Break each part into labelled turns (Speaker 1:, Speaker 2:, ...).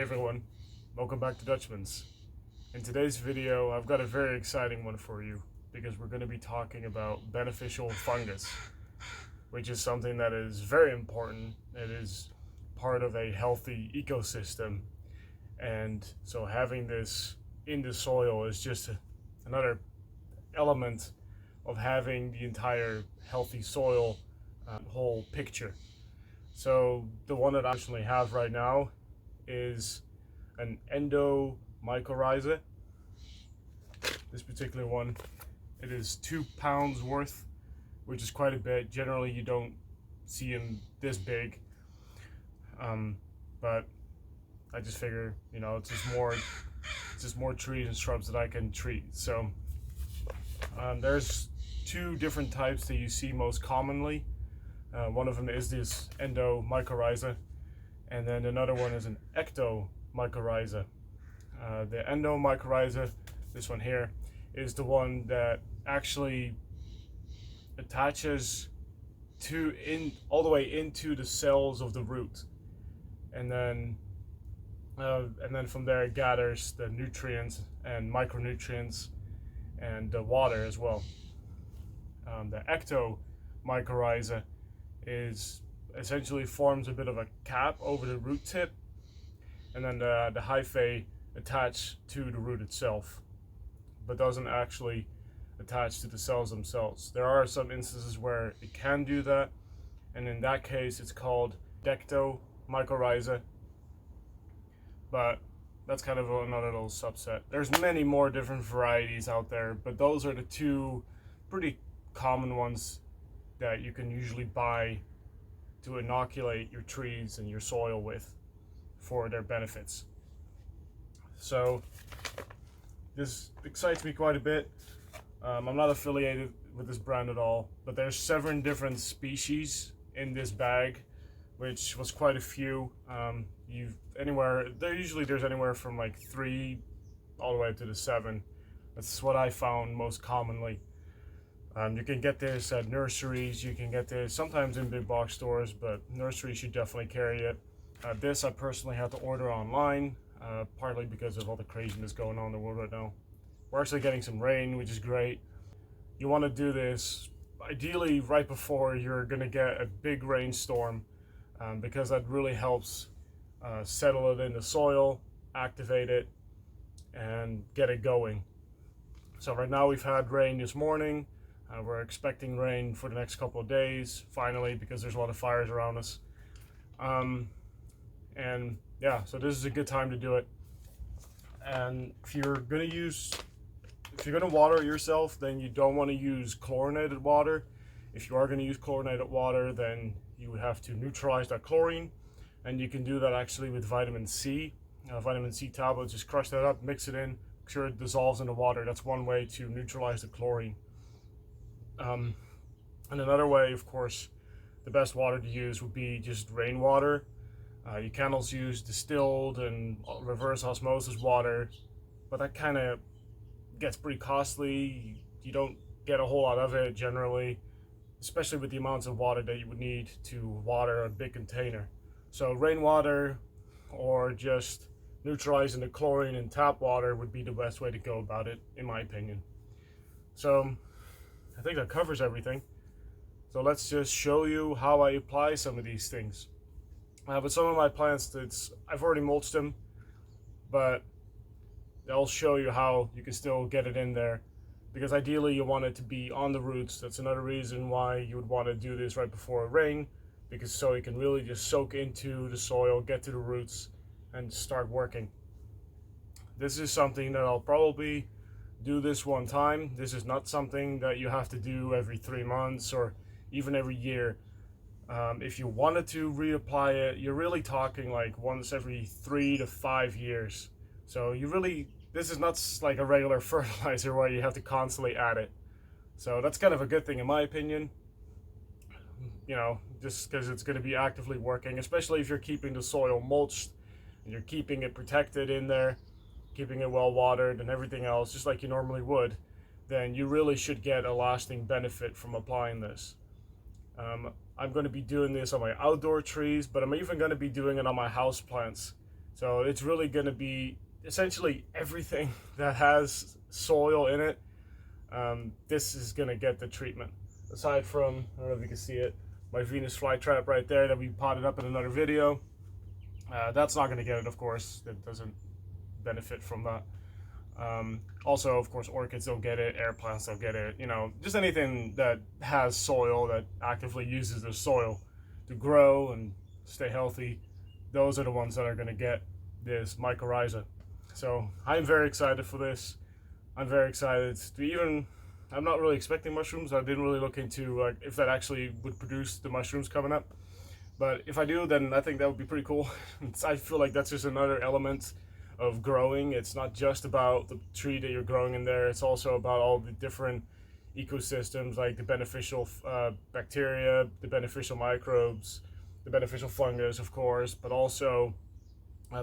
Speaker 1: everyone, welcome back to Dutchman's. In today's video, I've got a very exciting one for you because we're going to be talking about beneficial fungus, which is something that is very important. It is part of a healthy ecosystem, and so having this in the soil is just another element of having the entire healthy soil whole picture. So the one that I actually have right now is an Mycorrhiza. This particular one, it is 2 pounds worth, which is quite a bit. Generally you don't see them this big, but I just figure, you know, it's just more trees and shrubs that I can treat. So there's two different types that you see most commonly. One of them is this Mycorrhiza, and then another one is an Mycorrhiza. The Mycorrhiza, this one here, is the one that actually attaches all the way into the cells of the root, and then from there it gathers the nutrients and micronutrients and the water as well. The Mycorrhiza is essentially forms a bit of a cap over the root tip, and then the hyphae attach to the root itself, but doesn't actually attach to the cells themselves. There are some instances where it can do that, and in that case it's called Mycorrhiza, but that's kind of another little subset. There's many more different varieties out there, but those are the two pretty common ones that you can usually buy to inoculate your trees and your soil with for their benefits. So this excites me quite a bit. I'm not affiliated with this brand at all, but there's 7 different species in this bag, which was quite a few. There's anywhere from like 3 all the way up to the 7. That's what I found most commonly. You can get this at nurseries, you can get this sometimes in big box stores, but nurseries should definitely carry it. This I personally had to order online, partly because of all the craziness going on in the world right now. We're actually getting some rain, which is great. You want to do this ideally right before you're going to get a big rainstorm, because that really helps settle it in the soil, activate it, and get it going. So right now we've had rain this morning. We're expecting rain for the next couple of days, finally, because there's a lot of fires around us. And yeah, so this is a good time to do it. And if you're gonna water it yourself, then you don't want to use chlorinated water. If you are going to use chlorinated water, then you would have to neutralize that chlorine, and you can do that actually with vitamin C. Vitamin C tablets, just crush that up, mix it in, make sure it dissolves in the water. That's one way to neutralize the chlorine. And another way, of course, the best water to use would be just rainwater. You can also use distilled and reverse osmosis water, but that kind of gets pretty costly. You don't get a whole lot of it generally, especially with the amounts of water that you would need to water a big container. So rainwater or just neutralizing the chlorine in tap water would be the best way to go about it, in my opinion. So I think that covers everything. So let's just show you how I apply some of these things. With some of my plants, I've already mulched them, but I'll show you how you can still get it in there, because ideally you want it to be on the roots. That's another reason why you would want to do this right before rain, because so it can really just soak into the soil, get to the roots, and start working. This is something that I'll probably do this one time. This is not something that you have to do every 3 months or even every year. If you wanted to reapply it, you're really talking like once every 3 to 5 years. So this is not like a regular fertilizer where you have to constantly add it. So that's kind of a good thing in my opinion. You know, just because it's going to be actively working, especially if you're keeping the soil mulched and you're keeping it protected in there, keeping it well watered and everything else, just like you normally would, then you really should get a lasting benefit from applying this. I'm going to be doing this on my outdoor trees, but I'm even going to be doing it on my house plants, So it's really going to be essentially everything that has soil in it. This is going to get the treatment. Aside from, I don't know if you can see it, my Venus flytrap right there that we potted up in another video. That's not going to get it, of course. That doesn't benefit from that. Also, of course, orchids don't get it, air plants don't get it, you know, just anything that has soil, that actively uses the soil to grow and stay healthy. Those are the ones that are going to get this mycorrhiza. So I'm very excited for this. I'm very excited to even, I'm not really expecting mushrooms. I didn't really look into like if that actually would produce the mushrooms coming up. But if I do, then I think that would be pretty cool. I feel like that's just another element of growing. It's not just about the tree that you're growing in there. It's also about all the different ecosystems, like the beneficial bacteria, the beneficial microbes, the beneficial fungus, of course, but also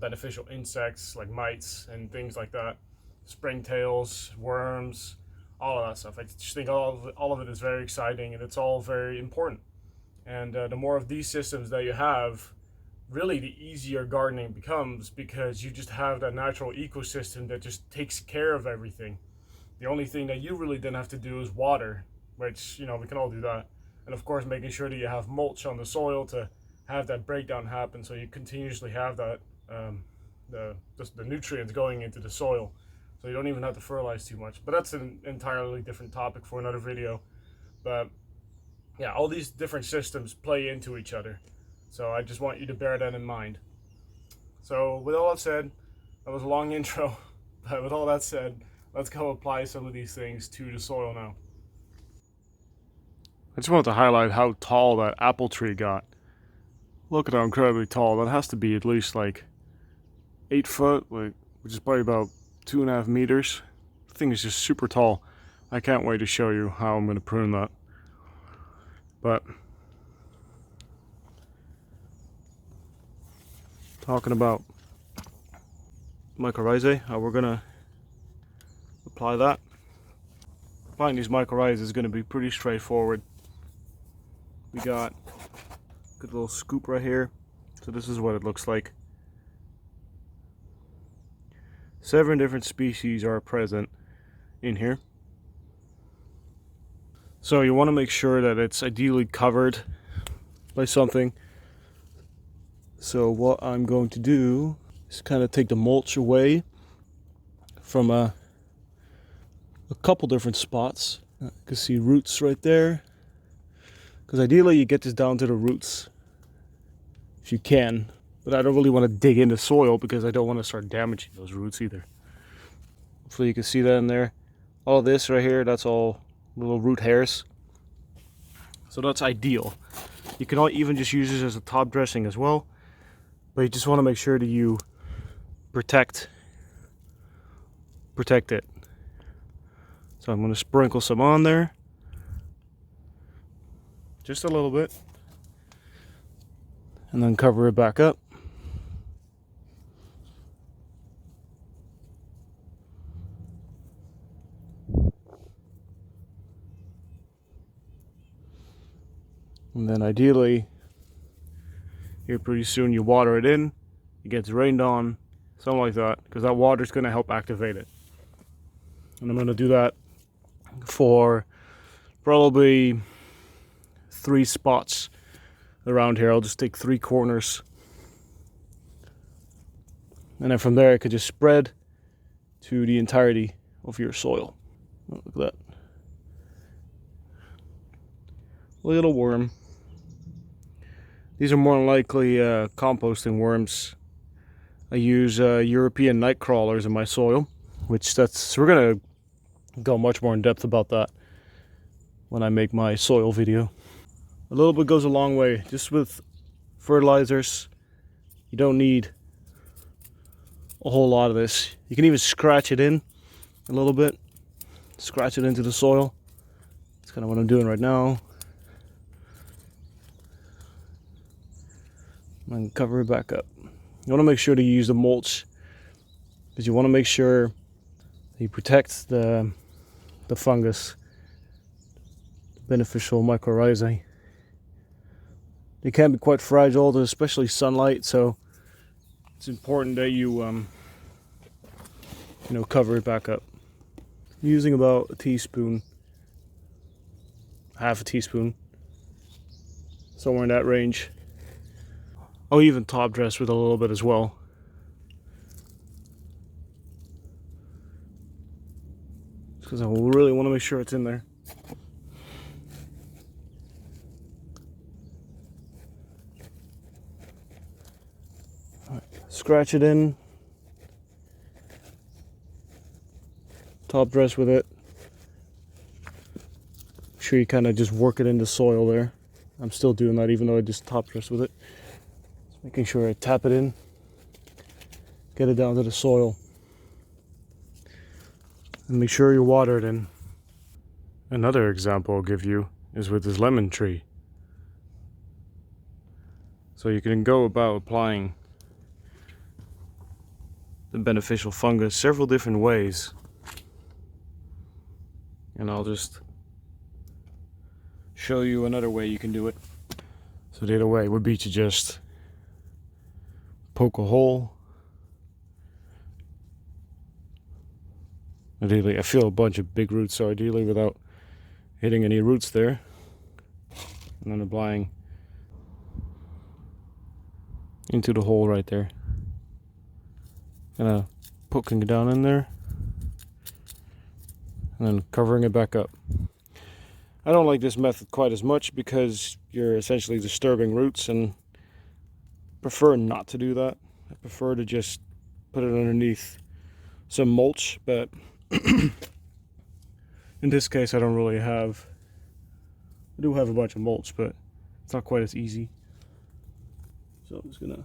Speaker 1: beneficial insects like mites and things like that, springtails, worms, all of that stuff. I just think all of it is very exciting, and it's all very important. And the more of these systems that you have, really the easier gardening becomes, because you just have that natural ecosystem that just takes care of everything. The only thing that you really then have to do is water, which, you know, we can all do that. And of course, making sure that you have mulch on the soil to have that breakdown happen, so you continuously have that the nutrients going into the soil, so you don't even have to fertilize too much. But that's an entirely different topic for another video. But yeah, all these different systems play into each other. So I just want you to bear that in mind. So with all that said, that was a long intro, but with all that said, let's go apply some of these things to the soil now. I just wanted to highlight how tall that apple tree got. Look at how incredibly tall. That has to be at least like 8 foot, like, which is probably about 2.5 meters. The thing is just super tall. I can't wait to show you how I'm going to prune that. But talking about mycorrhizae, how we're gonna apply that. Applying these mycorrhizae is gonna be pretty straightforward. We got a good little scoop right here. So this is what it looks like. 7 different species are present in here. So you want to make sure that it's ideally covered by something. So what I'm going to do is kind of take the mulch away from a couple different spots. You can see roots right there, because ideally you get this down to the roots if you can, but I don't really want to dig into soil because I don't want to start damaging those roots either. Hopefully you can see that in there. All this right here, that's all little root hairs. So that's ideal. You can even just use this as a top dressing as well, but you just want to make sure that you protect it. So I'm going to sprinkle some on there, just a little bit, and then cover it back up. And then ideally, here pretty soon you water it in, it gets rained on, something like that, because that water is going to help activate it. And I'm going to do that for probably 3 spots around here. I'll just take 3 corners, and then from there it could just spread to the entirety of your soil. Oh, look at that little worm. These are more than likely composting worms. I use European night crawlers in my soil, which we're gonna go much more in depth about that when I make my soil video. A little bit goes a long way. Just with fertilizers, you don't need a whole lot of this. You can even scratch it in a little bit, scratch it into the soil. That's kind of what I'm doing right now. And cover it back up. You want to make sure to use the mulch, because you want to make sure that you protect the fungus, beneficial mycorrhizae. They can be quite fragile, especially sunlight, so it's important that you cover it back up. I'm using about a teaspoon, half a teaspoon, somewhere in that range. I'll even top dress with a little bit as well. Because I really want to make sure it's in there. All right, scratch it in. Top dress with it. Make sure you kind of just work it into soil there. I'm still doing that even though I just top dress with it. Just making sure I tap it in. Get it down to the soil. And make sure you water it in. Another example I'll give you is with this lemon tree. So you can go about applying the beneficial fungus several different ways. And I'll just show you another way you can do it. So the other way would be to just poke a hole. Ideally, I feel a bunch of big roots, so ideally without hitting any roots there. And then applying into the hole right there. Kind of poking it down in there. And then covering it back up. I don't like this method quite as much because you're essentially disturbing roots, and prefer not to do that. I prefer to just put it underneath some mulch, but in this case I don't really have, I do have a bunch of mulch, but it's not quite as easy. So I'm just gonna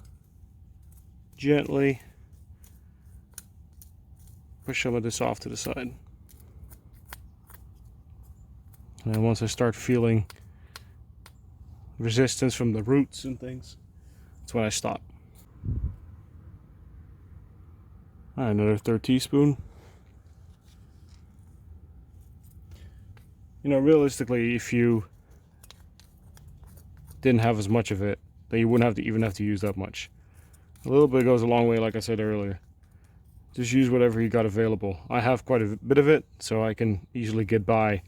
Speaker 1: gently push some of this off to the side. And then once I start feeling resistance from the roots and things, that's when I stop. All right, another third teaspoon. Realistically, if you didn't have as much of it, then you wouldn't even have to use that much. A little bit goes a long way, like I said earlier. Just use whatever you got available. I have quite a bit of it, so I can easily get by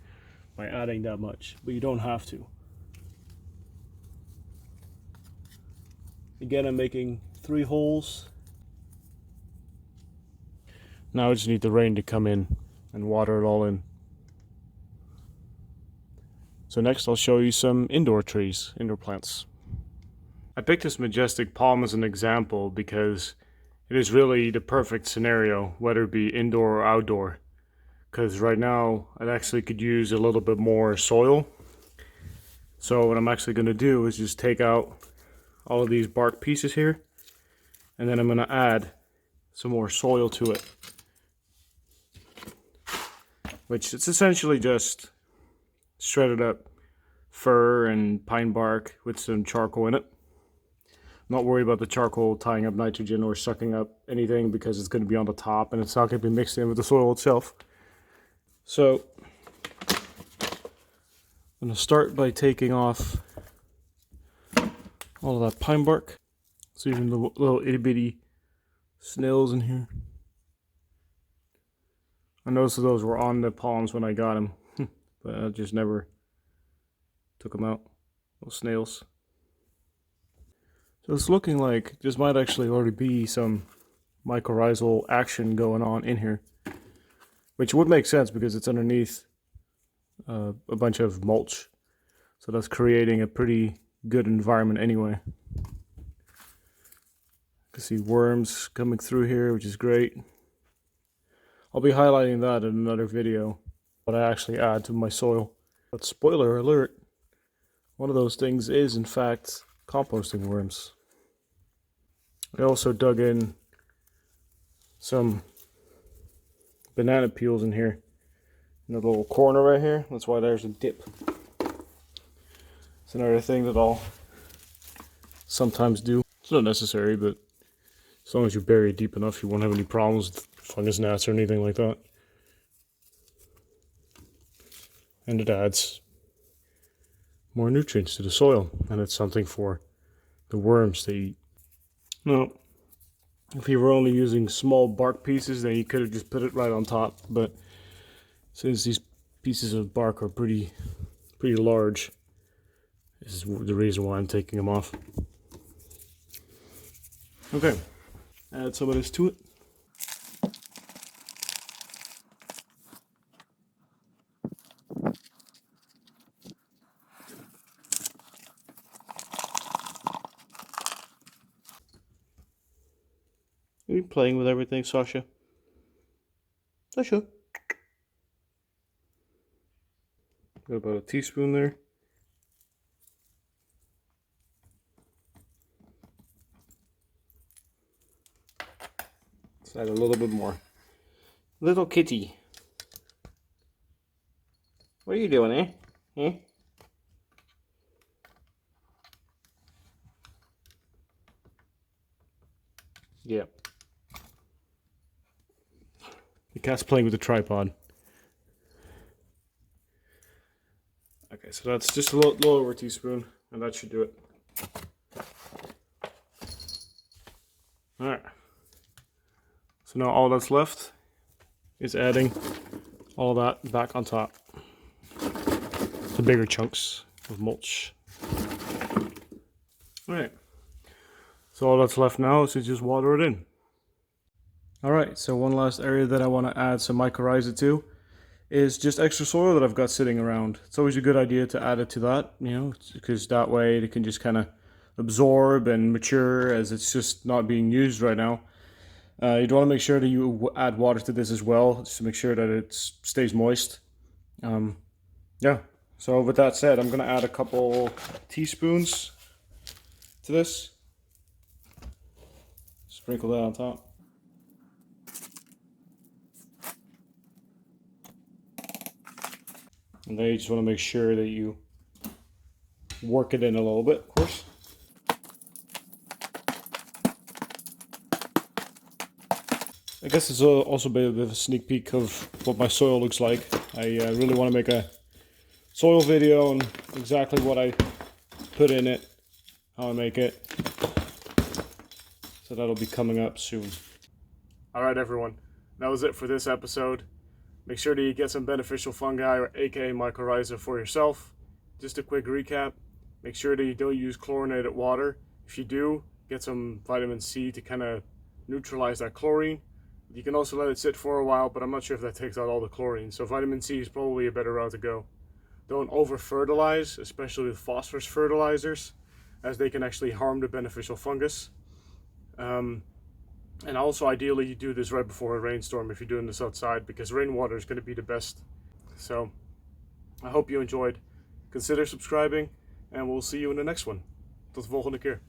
Speaker 1: adding that much, but you don't have to. Again, I'm making 3 holes. Now I just need the rain to come in and water it all in. So next I'll show you some indoor trees, indoor plants. I picked this majestic palm as an example because it is really the perfect scenario, whether it be indoor or outdoor. Because right now I actually could use a little bit more soil. So what I'm actually going to do is just take out all of these bark pieces here, and then I'm going to add some more soil to it, which it's essentially just shredded up fir and pine bark with some charcoal in it. I'm not worried about the charcoal tying up nitrogen or sucking up anything because it's going to be on the top and it's not going to be mixed in with the soil itself. So I'm going to start by taking off all of that pine bark. So even the little itty bitty snails in here. I noticed that those were on the palms when I got them, but I just never took them out. Those snails. So it's looking like this might actually already be some mycorrhizal action going on in here. Which would make sense because it's underneath a bunch of mulch. So that's creating a pretty good environment anyway. You can see worms coming through here, which is great. I'll be highlighting that in another video, what I actually add to my soil. But spoiler alert, one of those things is in fact composting worms. I also dug in some banana peels in here, in the little corner right here. That's why there's a dip. It's another thing that I'll sometimes do. It's not necessary, but as long as you bury it deep enough, you won't have any problems with fungus gnats or anything like that. And it adds more nutrients to the soil, and it's something for the worms to eat. Now, If you were only using small bark pieces, then you could have just put it right on top. But since these pieces of bark are pretty large, this is the reason why I'm taking them off. Okay, add some of this to it. Are you playing with everything, Sasha? Sasha. Got about a teaspoon there. Let's add a little bit more. Little kitty. What are you doing, eh? Eh? Yeah. The cat's playing with the tripod. Okay, so that's just a little over a teaspoon, and that should do it. Alright. So now all that's left is adding all that back on top. The bigger chunks of mulch. Alright. So all that's left now is to just water it in. Alright, so one last area that I want to add some mycorrhiza to is just extra soil that I've got sitting around. It's always a good idea to add it to that, you know, because that way it can just kind of absorb and mature as it's just not being used right now. You'd want to make sure that you add water to this as well, just to make sure that it stays moist. Yeah, so with that said, I'm going to add a couple teaspoons to this. Sprinkle that on top. And then you just want to make sure that you work it in a little bit, of course. I guess it's also a bit of a sneak peek of what my soil looks like. I really want to make a soil video on exactly what I put in it, how I make it. So that'll be coming up soon. Alright everyone, that was it for this episode. Make sure that you get some beneficial fungi, or aka mycorrhiza, for yourself. Just a quick recap, make sure that you don't use chlorinated water. If you do, get some vitamin C to kind of neutralize that chlorine. You can also let it sit for a while, but I'm not sure if that takes out all the chlorine. So vitamin C is probably a better route to go. Don't over-fertilize, especially with phosphorus fertilizers, as they can actually harm the beneficial fungus. And also, ideally, you do this right before a rainstorm if you're doing this outside, because rainwater is going to be the best. So, I hope you enjoyed. Consider subscribing, and we'll see you in the next one. Tot de volgende keer.